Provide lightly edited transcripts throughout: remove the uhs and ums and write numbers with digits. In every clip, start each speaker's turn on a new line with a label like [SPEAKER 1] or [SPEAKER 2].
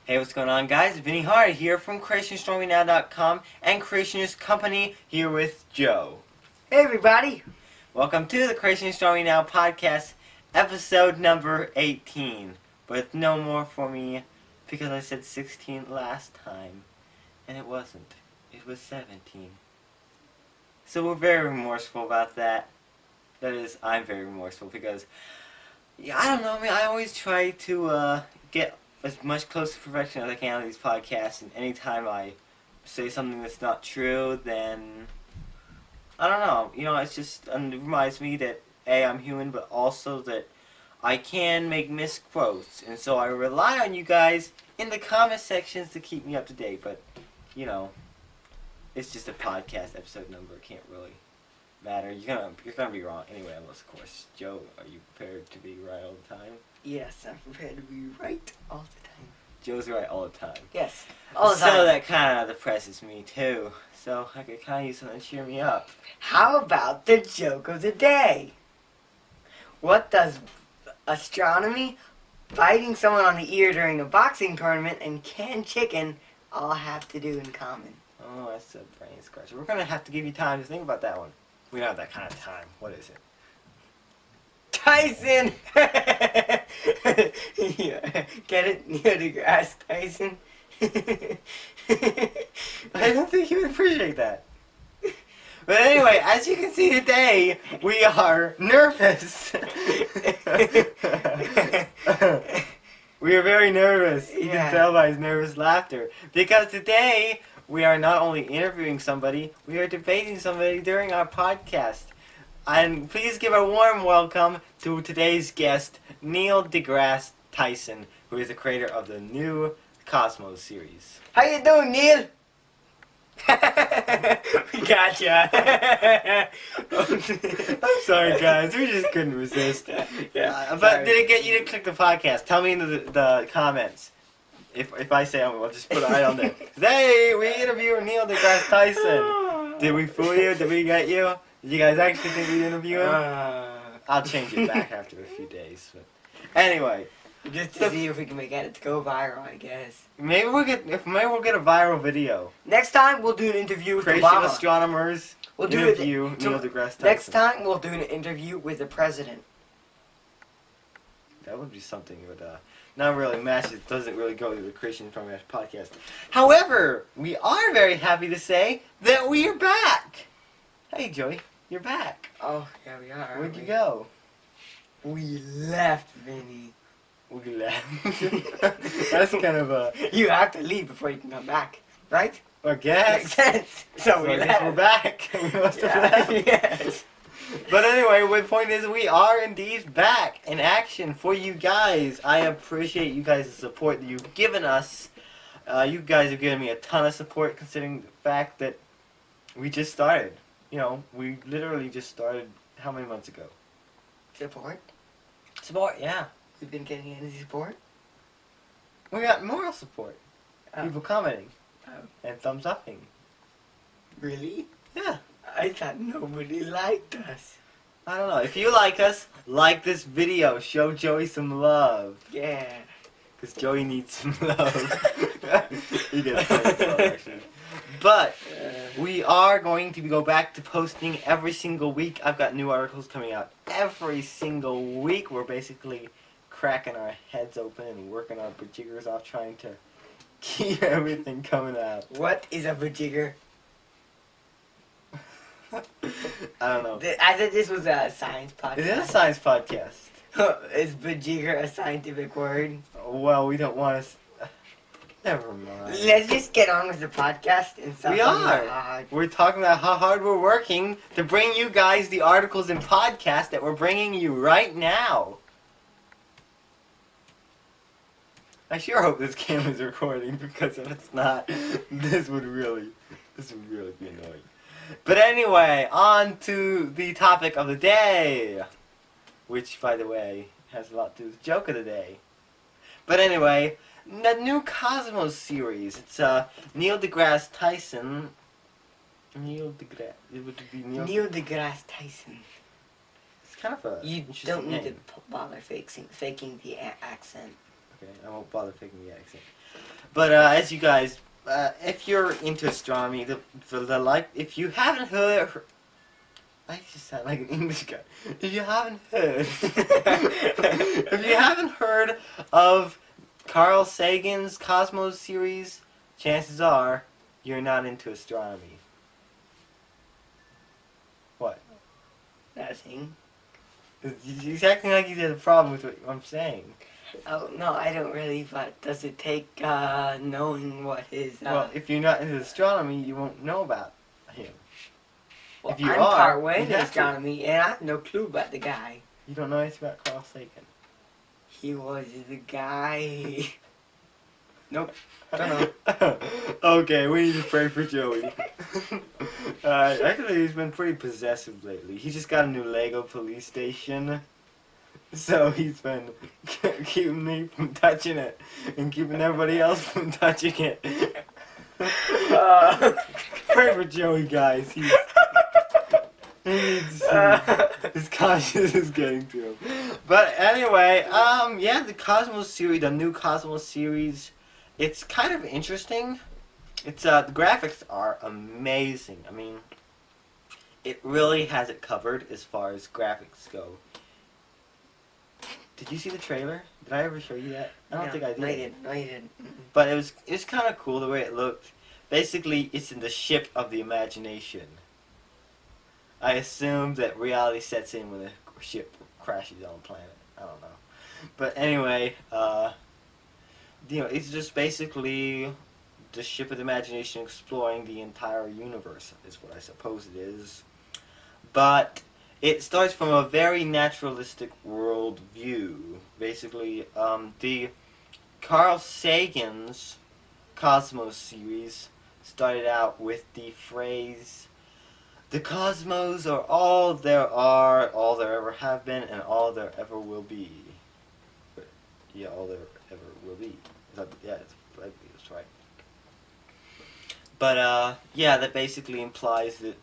[SPEAKER 1] Hey, what's going on, guys? Vinny Hart here from CreationAstronomy.com and Creationist Company here with Joe.
[SPEAKER 2] Hey, everybody.
[SPEAKER 1] Welcome to the Creation Astronomy Now podcast, episode number 18. But no more for me because I said 16 last time, and it wasn't. It was 17. So we're very remorseful about that. That is, I'm very remorseful because, I don't know, I always try to get as much close to perfection as I can on these podcasts, and anytime I say something that's not true, then I don't know. It's just it reminds me that A, I'm human, but also that I can make misquotes, and so I rely on you guys in the comment sections to keep me up to date. But it's just a podcast episode number; it can't really matter. You're gonna be wrong anyway, unless of course, Joe, are you prepared to be right all the time?
[SPEAKER 2] Yes, I'm prepared to be right all the time.
[SPEAKER 1] Joe's right all the time.
[SPEAKER 2] Yes, all the time.
[SPEAKER 1] So that kind of depresses me too. So I could kind of use something to cheer me up.
[SPEAKER 2] How about the joke of the day? What does astronomy, biting someone on the ear during a boxing tournament, and canned chicken all have to do in common?
[SPEAKER 1] Oh, that's a brain scratcher. We're gonna have to give you time to think about that one. We don't have that kind of time. What is it?
[SPEAKER 2] Tyson! Yeah. Get it? Neil deGrasse Tyson?
[SPEAKER 1] I don't think you would appreciate that. But anyway, as you can see today, we are nervous. We are very nervous. You can tell by his nervous laughter. Because today, we are not only interviewing somebody, we are debating somebody during our podcast. And please give a warm welcome to today's guest, Neil deGrasse Tyson, who is the creator of the new Cosmos series.
[SPEAKER 2] How you doing, Neil? We gotcha.
[SPEAKER 1] I'm sorry, guys. We just couldn't resist.
[SPEAKER 2] Yeah,
[SPEAKER 1] but did it get you to click the podcast? Tell me in the comments. If I say I'll just put it right on there. Hey, we interviewed Neil deGrasse Tyson. Did we fool you? Did we get you? Did you guys actually think we'd interview him? I'll change it back after a few days. But anyway.
[SPEAKER 2] Just to see if we can make it go viral, I guess.
[SPEAKER 1] Maybe we'll get a viral video.
[SPEAKER 2] Next time we'll do an interview with
[SPEAKER 1] Creation
[SPEAKER 2] Obama.
[SPEAKER 1] Astronomers interview Neil deGrasse Tyson.
[SPEAKER 2] Next time we'll do an interview with the president.
[SPEAKER 1] That would be something, but not really match. It doesn't really go to the Creation Astronomy podcast. However, we are very happy to say that we are back. Hey, Joey, you're back.
[SPEAKER 2] Oh, yeah, we are.
[SPEAKER 1] Where'd you go?
[SPEAKER 2] We left, Vinny.
[SPEAKER 1] We left. That's kind of a...
[SPEAKER 2] You have to leave before you can come back, right?
[SPEAKER 1] I guess.
[SPEAKER 2] Makes sense. So
[SPEAKER 1] I guess we're back. We must have left.
[SPEAKER 2] Yes.
[SPEAKER 1] But anyway, the point is we are indeed back in action for you guys. I appreciate you guys' support that you've given us. You guys have given me a ton of support considering the fact that we just started. We literally just started how many months ago?
[SPEAKER 2] Support?
[SPEAKER 1] Support, yeah.
[SPEAKER 2] We've been getting any support?
[SPEAKER 1] We got moral support.
[SPEAKER 2] Oh.
[SPEAKER 1] People commenting.
[SPEAKER 2] Oh.
[SPEAKER 1] And thumbs upping.
[SPEAKER 2] Really?
[SPEAKER 1] Yeah.
[SPEAKER 2] I thought nobody liked us.
[SPEAKER 1] I don't know. If you like us, like this video. Show Joey some love.
[SPEAKER 2] Yeah.
[SPEAKER 1] Because Joey needs some love. He gets love, actually. But we are going to go back to posting every single week. I've got new articles coming out every single week. We're basically cracking our heads open and working our bajiggers off trying to keep everything coming out.
[SPEAKER 2] What is a bajigger?
[SPEAKER 1] I don't know.
[SPEAKER 2] I thought this was a science podcast.
[SPEAKER 1] It is a science podcast.
[SPEAKER 2] Is bajigger a scientific word?
[SPEAKER 1] Well, we don't want to... Never mind.
[SPEAKER 2] Let's just get on with the podcast and stop.
[SPEAKER 1] We are. We're talking about how hard we're working to bring you guys the articles and podcasts that we're bringing you right now. I sure hope this camera's recording because if it's not, this would really be annoying. But anyway, on to the topic of the day, which, by the way, has a lot to do with the joke of the day. But anyway, the new Cosmos series. It's Neil deGrasse Tyson. Neil
[SPEAKER 2] deGrasse Tyson.
[SPEAKER 1] It's kind of a
[SPEAKER 2] You
[SPEAKER 1] interesting
[SPEAKER 2] don't need
[SPEAKER 1] name.
[SPEAKER 2] to bother faking the accent.
[SPEAKER 1] Okay, I won't bother picking the accent. But as you guys, if you're into astronomy, if you haven't heard, I just sound like an English guy. If you haven't heard, if you haven't heard of Carl Sagan's Cosmos series, chances are you're not into astronomy. What?
[SPEAKER 2] Nothing.
[SPEAKER 1] He's acting like he had a problem with what I'm saying.
[SPEAKER 2] Oh, no, I don't really, but does it take knowing what his...
[SPEAKER 1] Well, if you're not into astronomy, you won't know about him.
[SPEAKER 2] Well,
[SPEAKER 1] if you
[SPEAKER 2] I'm
[SPEAKER 1] are,
[SPEAKER 2] part way
[SPEAKER 1] you
[SPEAKER 2] into
[SPEAKER 1] have to.
[SPEAKER 2] astronomy, and I have no clue about the guy.
[SPEAKER 1] You don't know anything about Carl Sagan.
[SPEAKER 2] He was the guy... Nope. Don't know.
[SPEAKER 1] Okay, we need to pray for Joey. Actually, he's been pretty possessive lately. He just got a new Lego police station. So he's been keeping me from touching it and keeping everybody else from touching it. Pray for Joey, guys. He needs his conscience is getting to him. But anyway, yeah, the Cosmos series, the new Cosmos series, it's kind of interesting. It's the graphics are amazing. I mean, it really has it covered as far as graphics go. Did you see the trailer? Did I ever show you that? I don't think I did.
[SPEAKER 2] No, you didn't.
[SPEAKER 1] But it's kind of cool the way it looked. Basically, it's in the ship of the imagination. I assume that reality sets in when the ship crashes on a planet. I don't know. But anyway, it's just basically the ship of the imagination exploring the entire universe, is what I suppose it is. But it starts from a very naturalistic world view. Basically, the Carl Sagan's Cosmos series started out with the phrase, "The cosmos are all there are, all there ever have been, and all there ever will be." But, yeah, all there ever will be. Yeah, that's right. But, yeah, that basically implies that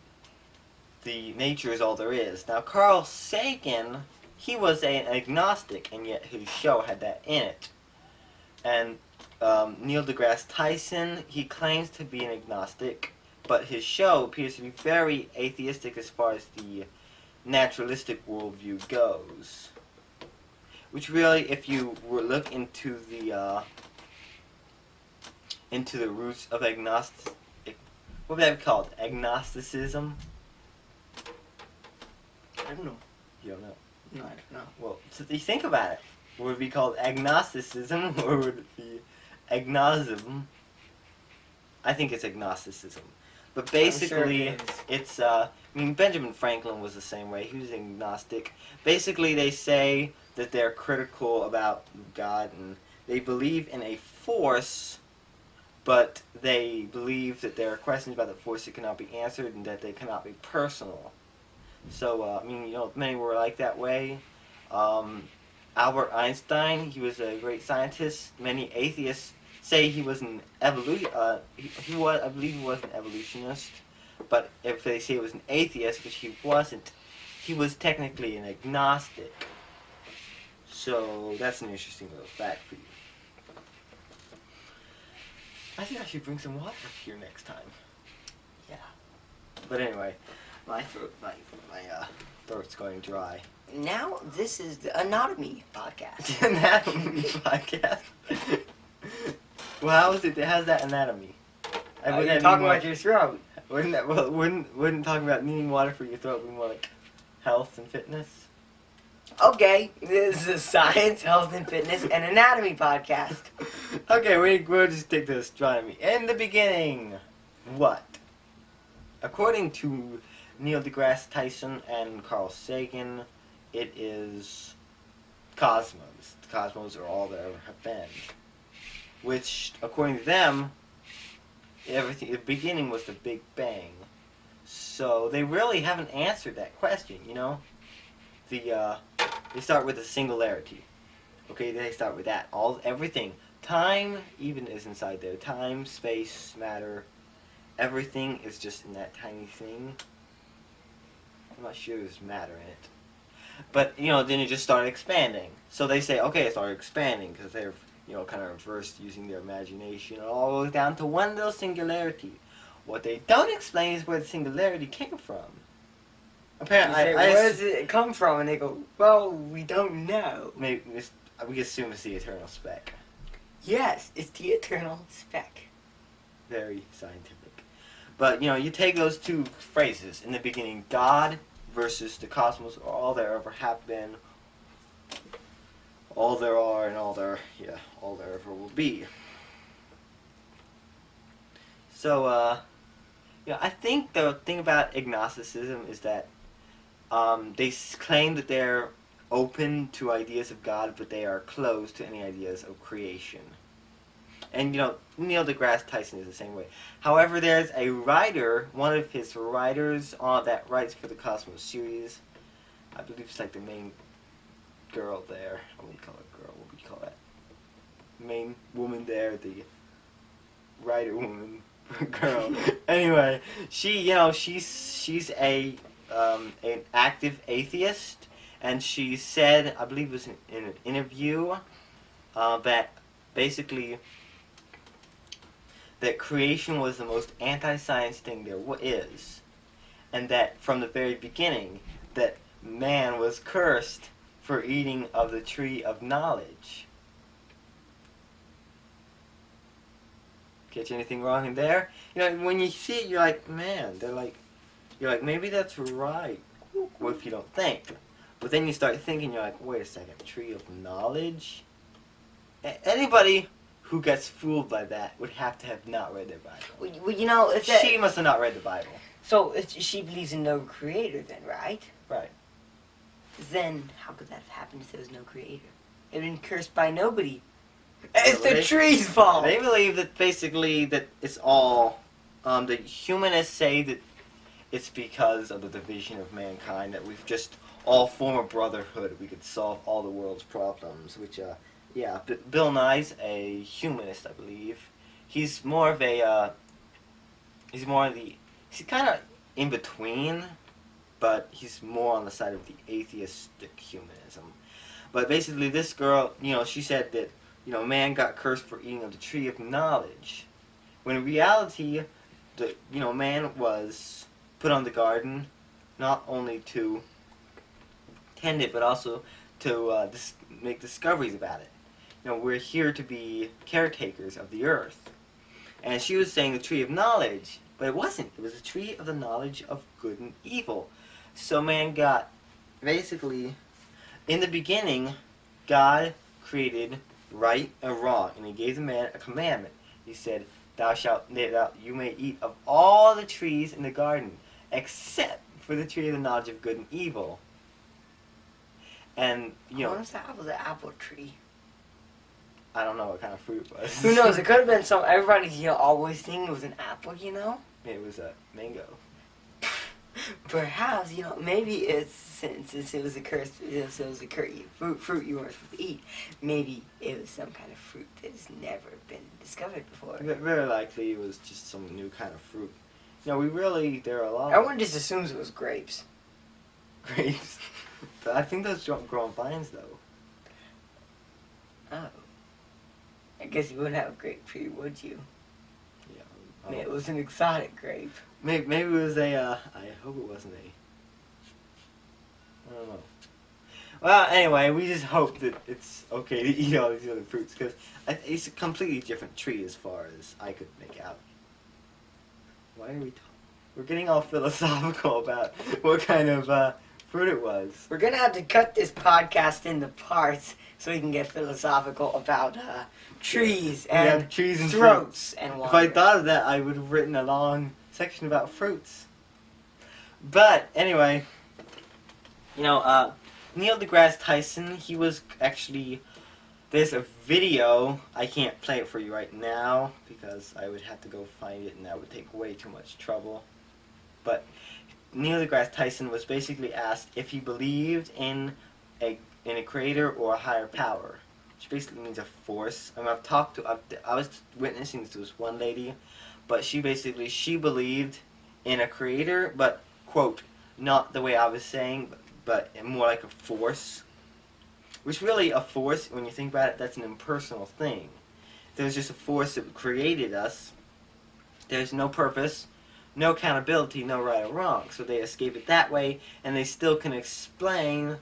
[SPEAKER 1] the nature is all there is. Now, Carl Sagan, he was an agnostic, and yet his show had that in it. And Neil deGrasse Tyson, he claims to be an agnostic, but his show appears to be very atheistic as far as the naturalistic worldview goes. Which really, if you look into the roots of agnostic, what would that be called? Agnosticism?
[SPEAKER 2] I don't know.
[SPEAKER 1] You don't know?
[SPEAKER 2] No, I don't know.
[SPEAKER 1] Well, so you think about it. Would it be called agnosticism, or would it be agnosism? I think it's agnosticism. But basically,
[SPEAKER 2] I'm sure it is.
[SPEAKER 1] it's, Benjamin Franklin was the same way. He was agnostic. Basically, they say that they're critical about God, and they believe in a force, but they believe that there are questions about the force that cannot be answered, and that they cannot be personal. So, many were like that way. Albert Einstein, he was a great scientist. Many atheists say he was an I believe he was an evolutionist. But if they say he was an atheist, which he wasn't, he was technically an agnostic. So that's an interesting little fact for you. I think I should bring some water here next time.
[SPEAKER 2] Yeah.
[SPEAKER 1] But anyway, my throat's going dry.
[SPEAKER 2] Now, this is the Anatomy podcast.
[SPEAKER 1] Anatomy podcast. Well, how is it? How's that anatomy?
[SPEAKER 2] You're talking about your throat.
[SPEAKER 1] Wouldn't talking about needing water for your throat be more like health and fitness?
[SPEAKER 2] Okay, this is a science, health, and fitness and anatomy podcast.
[SPEAKER 1] Okay, we'll just take to astronomy. In the beginning, what? According to Neil deGrasse Tyson and Carl Sagan, it is cosmos. The cosmos are all there ever have been. Which, according to them, the beginning was the Big Bang. So they really haven't answered that question, you know? They start with a singularity. Okay, they start with that. Everything. Time even is inside there. Time, space, matter. Everything is just in that tiny thing. I'm not sure there's matter in it. But, then it just started expanding. So they say, okay, it started expanding because they're, kind of reversed using their imagination. It all goes down to one little singularity. What they don't explain is where the singularity came from. Apparently,
[SPEAKER 2] You say, where does it come from? And they go, well, we don't know.
[SPEAKER 1] Maybe we assume it's the eternal speck.
[SPEAKER 2] Yes, it's the eternal speck.
[SPEAKER 1] Very scientific. But, you take those two phrases. In the beginning, God versus the cosmos, or all there ever have been, all there are, and all there ever will be. So, I think the thing about agnosticism is that they claim that they're open to ideas of God, but they are closed to any ideas of creation. And, Neil deGrasse Tyson is the same way. However, there's a writer, one of his writers that writes for the Cosmos series. I believe it's like the main girl there. I wouldn't call it girl. What would you call that? Main woman there, the writer woman girl. Anyway, she's an active atheist, and she said, I believe it was in an interview, that basically that creation was the most anti-science thing there is, and that from the very beginning that man was cursed for eating of the tree of knowledge. Catch anything wrong in there? When you see it, you're like, man, you're like, maybe that's right. Well, if you don't think. But then you start thinking, you're like, wait a second, tree of knowledge? Anybody who gets fooled by that would have to have not read their Bible.
[SPEAKER 2] Well,
[SPEAKER 1] She must have not read the Bible.
[SPEAKER 2] So she believes in no creator then, right?
[SPEAKER 1] Right.
[SPEAKER 2] Then how could that have happened if there was no creator? It had been cursed by nobody. It's the tree's fault.
[SPEAKER 1] They believe that basically that it's all, the humanists say that it's because of the division of mankind, that we've just all form a brotherhood. We could solve all the world's problems, which, Bill Nye's a humanist, I believe. He's kind of in between, but he's more on the side of the atheistic humanism. But basically this girl, she said that, man got cursed for eating of the tree of knowledge. When in reality, man was put on the garden not only to tend it, but also to make discoveries about it. We're here to be caretakers of the earth. And she was saying the tree of knowledge, but it wasn't. It was a tree of the knowledge of good and evil. So man got, basically, in the beginning, God created right and wrong, and he gave the man a commandment. He said, you may eat of all the trees in the garden, except for the tree of the knowledge of good and evil. And,
[SPEAKER 2] What was that was the apple tree?
[SPEAKER 1] I don't know what kind of fruit it was.
[SPEAKER 2] Who knows? It could have been some. Everybody's always thinking it was an apple.
[SPEAKER 1] It was a mango.
[SPEAKER 2] Perhaps maybe it's since it was a curse. It was a fruit you weren't supposed to eat. Maybe it was some kind of fruit that has never been discovered before.
[SPEAKER 1] Very likely it was just some new kind of fruit. There are a lot.
[SPEAKER 2] Everyone just assumes it was grapes.
[SPEAKER 1] Grapes. But I think those don't grow on vines though.
[SPEAKER 2] Oh. I guess you wouldn't have a grape tree, would you?
[SPEAKER 1] Yeah.
[SPEAKER 2] I mean, it was an exotic grape.
[SPEAKER 1] Maybe it was a, I hope it wasn't I don't know. Well, anyway, we just hope that it's okay to eat all these other fruits, because it's a completely different tree as far as I could make out. Why are we talking? We're getting all philosophical about what kind of fruit it was.
[SPEAKER 2] We're going to have to cut this podcast into parts so we can get philosophical about trees and
[SPEAKER 1] trees and
[SPEAKER 2] throats
[SPEAKER 1] fruits.
[SPEAKER 2] and water.
[SPEAKER 1] If I thought of that, I would have written a long section about fruits. But anyway, Neil deGrasse Tyson, he was actually, there's a video, I can't play it for you right now because I would have to go find it and that would take way too much trouble. But Neil deGrasse Tyson was basically asked if he believed in a creator or a higher power, which basically means a force. I was witnessing to this one lady, but she believed in a creator, but, quote, not the way I was saying, but more like a force. which really a force, when you think about it, that's an impersonal thing. There's just a force that created us. There's no purpose, no accountability, no right or wrong. So they escape it that way, and they still can explain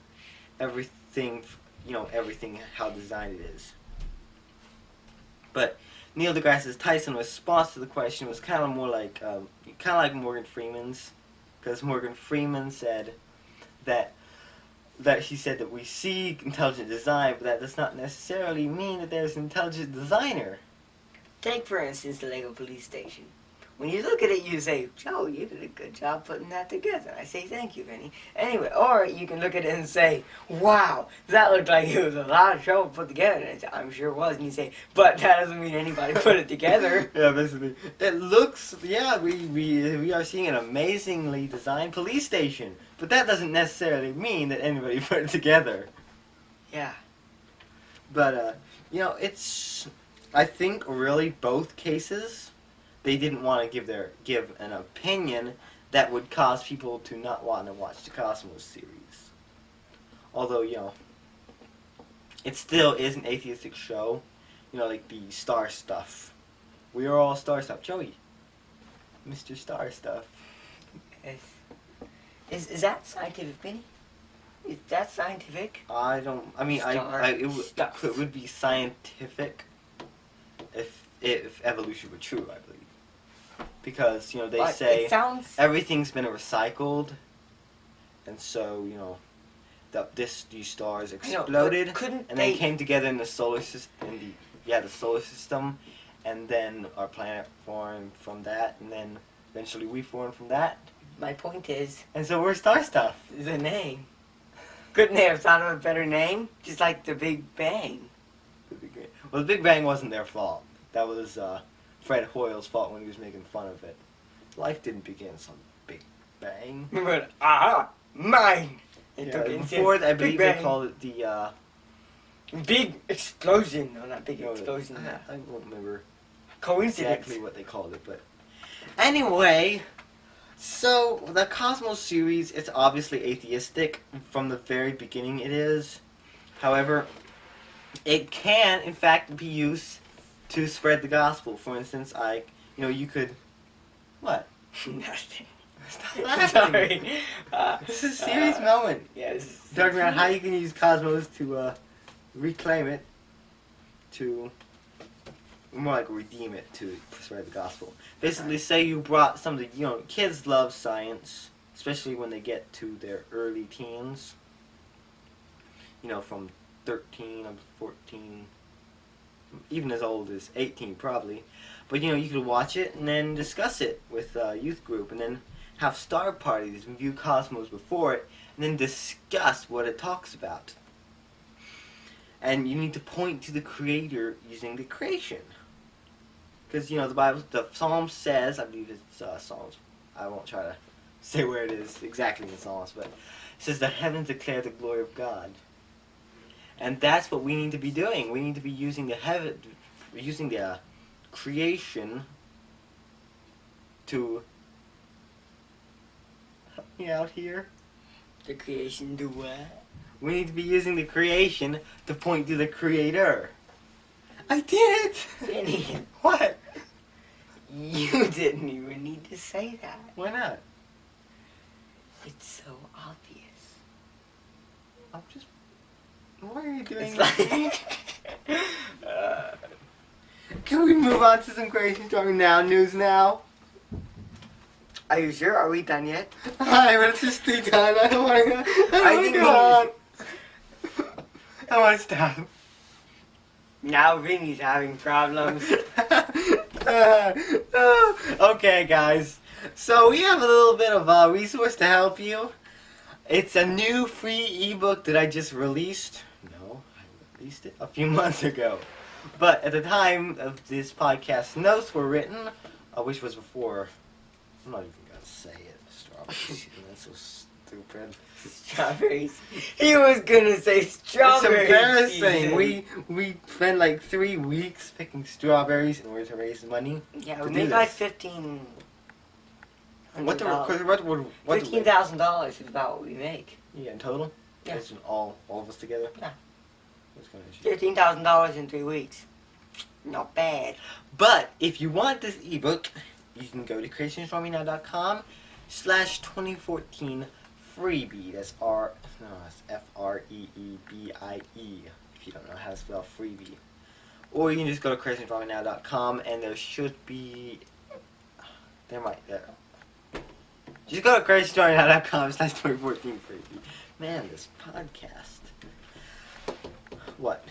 [SPEAKER 1] everything, everything how designed it is. But Neil deGrasse Tyson's response to the question was kind of more like, Morgan Freeman's, because Morgan Freeman said that he said that we see intelligent design, but that does not necessarily mean that there's an intelligent designer.
[SPEAKER 2] Take, for instance, the Lego police station. When you look at it, you say, Joe, you did a good job putting that together. I say, thank you, Vinny. Anyway, or you can look at it and say, wow, that looked like it was a lot of trouble to put together. And I'm sure it was. And you say, but that doesn't mean anybody put it together.
[SPEAKER 1] Yeah, basically. It looks, we are seeing an amazingly designed police station. But that doesn't necessarily mean that anybody put it together.
[SPEAKER 2] Yeah.
[SPEAKER 1] But, it's, I think, really both cases, they didn't want to give an opinion that would cause people to not want to watch the Cosmos series. Although, it still is an atheistic show. Like the star stuff. We are all star stuff. Joey. Mr. Star Stuff.
[SPEAKER 2] Yes. Is that scientific, Vinny? Is that scientific?
[SPEAKER 1] It would be scientific if evolution were true, I believe. Because, they say everything's been recycled, and so, these stars exploded, and they came together in the solar system, the solar system, and then our planet formed from that, and then eventually we formed from that.
[SPEAKER 2] My point is...
[SPEAKER 1] And so we're star stuff.
[SPEAKER 2] The name. Couldn't they have thought of a better name? Just like the Big Bang.
[SPEAKER 1] Well, the Big Bang wasn't their fault. That was, Fred Hoyle's fault when he was making fun of it. Life didn't begin some Big Bang.
[SPEAKER 2] But, mine!
[SPEAKER 1] Before, I believe they called it the,
[SPEAKER 2] Big Explosion. No, not Big Explosion.
[SPEAKER 1] I won't remember
[SPEAKER 2] Coincidence.
[SPEAKER 1] exactly what they called it, but... Anyway, so the Cosmos series, it's obviously atheistic. From the very beginning it is. However, it can, in fact, be used to spread the gospel. For instance, you could... What?
[SPEAKER 2] Nothing.
[SPEAKER 1] Stop laughing.
[SPEAKER 2] Sorry.
[SPEAKER 1] This is a serious moment.
[SPEAKER 2] Yeah, this is...
[SPEAKER 1] Talking about how you can use Cosmos to, reclaim it, to... more like redeem it, to spread the gospel. Basically, say you brought some of the, kids love science, especially when they get to their early teens. From 13 up to 14... even as old as 18 probably, but you could watch it and then discuss it with a youth group, and then have star parties and view Cosmos before it, and then discuss what it talks about. And you need to point to the creator using the creation, because the Bible, the Psalms says, I believe it's Psalms, I won't try to say where it is exactly in the Psalms, but it says the heavens declare the glory of God. And that's what we need to be doing. We need to be using the creation to help me out here.
[SPEAKER 2] The creation do what?
[SPEAKER 1] We need to be using the creation to point to the creator. I did it!
[SPEAKER 2] Vinny.
[SPEAKER 1] What?
[SPEAKER 2] You didn't even need to say that.
[SPEAKER 1] Why not?
[SPEAKER 2] It's so obvious.
[SPEAKER 1] I'm just... Why are you doing
[SPEAKER 2] It's
[SPEAKER 1] that? Can we move on to some crazy story now? News now?
[SPEAKER 2] Are you sure? Are we done yet?
[SPEAKER 1] Hi, let's just be done. I don't want to go on. I want to stop.
[SPEAKER 2] Now Vinny's having problems.
[SPEAKER 1] Okay, guys. So we have a little bit of a resource to help you. It's a new free ebook that I just released. No, I released it a few months ago. But at the time of this podcast, notes were written, which was before. I'm not even gonna say it. Strawberries. That's so stupid.
[SPEAKER 2] Strawberries. He was gonna say strawberries.
[SPEAKER 1] It's embarrassing. We spent like 3 weeks picking strawberries in order to raise money.
[SPEAKER 2] Yeah, we made like $15,000 is about what we make.
[SPEAKER 1] Yeah, in total?
[SPEAKER 2] Yeah.
[SPEAKER 1] That's all of us together?
[SPEAKER 2] Yeah.
[SPEAKER 1] What's going to issue?
[SPEAKER 2] $13,000 in 3 weeks. Not bad.
[SPEAKER 1] But if you want this ebook, you can go to creationstormy.com/2014 freebie. That's F-R-E-E-B-I-E. If you don't know how to spell freebie. Or you can just go to creationstormy.com and there should be... Just go to creationstormy.com/2014 freebie. Man, this podcast. What?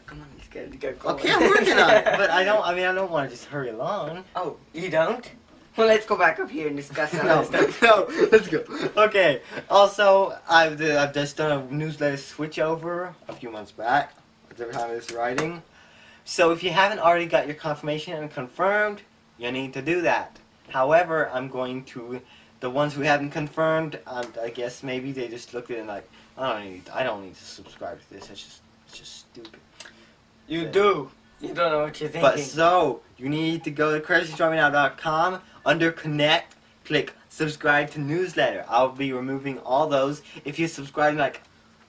[SPEAKER 2] Come on, he's good to go.
[SPEAKER 1] Okay, I'm working on it, but I don't want to just hurry along.
[SPEAKER 2] Oh, you don't? Well, let's go back up here and discuss some
[SPEAKER 1] No,
[SPEAKER 2] of this stuff.
[SPEAKER 1] no, let's go. Okay, also, I've just done a newsletter switchover a few months back at the time of this writing. So if you haven't already got your confirmation and confirmed, you need to do that. However, I'm going to, the ones who haven't confirmed, I guess maybe they just looked at it and like, I don't need to subscribe to this, it's just stupid.
[SPEAKER 2] You do. You don't know what you're thinking.
[SPEAKER 1] But so, you need to go to creationstormy.com, under Connect, click subscribe to newsletter. I'll be removing all those. If you subscribe like,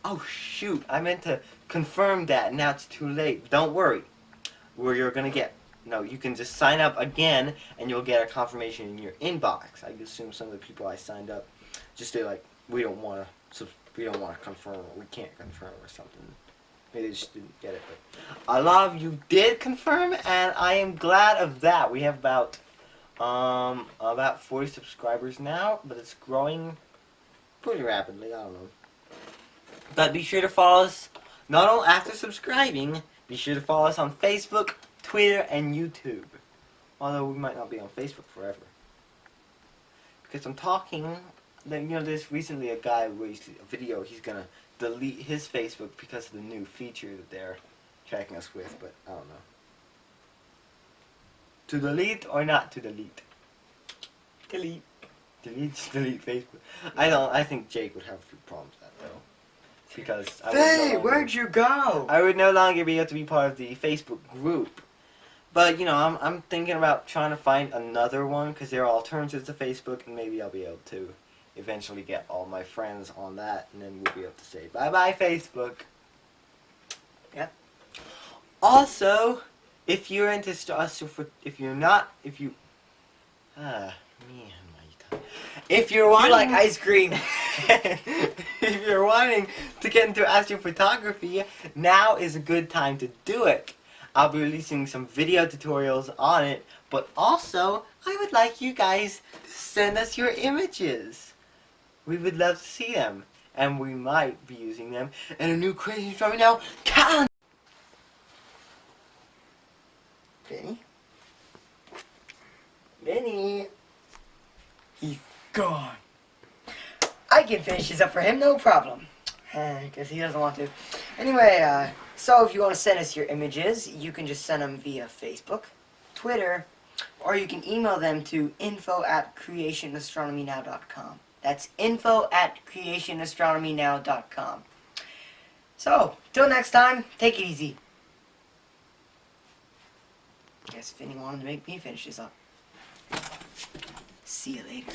[SPEAKER 1] oh shoot, I meant to confirm that, now it's too late. Don't worry. Where you're going to get, you can just sign up again and you'll get a confirmation in your inbox. I assume some of the people I signed up just say like, we don't want to confirm, or we can't confirm or something. Maybe they just didn't get it, but a lot of you did confirm, and I am glad of that. We have about 40 subscribers now, but it's growing pretty rapidly. I don't know. But be sure to follow us. Not only after subscribing, be sure to follow us on Facebook, Twitter, and YouTube. Although we might not be on Facebook forever, because I'm talking. There's recently a guy released a video. He's gonna delete his Facebook because of the new feature that they're tracking us with, but I don't know. To delete or not to delete?
[SPEAKER 2] Delete.
[SPEAKER 1] Delete Facebook. I think Jake would have a few problems with that though. Because
[SPEAKER 2] where'd you go?
[SPEAKER 1] I would no longer be able to be part of the Facebook group. But I'm thinking about trying to find another one because there are alternatives to Facebook, and maybe I'll be able to eventually get all my friends on that, and then we'll be able to say bye-bye Facebook.
[SPEAKER 2] Yep.
[SPEAKER 1] Also, if you're into if you're wanting
[SPEAKER 2] like ice cream.
[SPEAKER 1] if you're wanting to get into astrophotography, now is a good time to do it. I'll be releasing some video tutorials on it, but also I would like you guys to send us your images. We would love to see them, and we might be using them in a new Crazy Story Now calendar. Benny.
[SPEAKER 2] He's gone. I can finish this up for him, no problem. Because he doesn't want to. Anyway, so if you want to send us your images, you can just send them via Facebook, Twitter, or you can email them to info@creationastronomynow.com. That's info@creationastronomynow.com. So, till next time, take it easy. Guess Finny wanted to make me finish this up. See you later.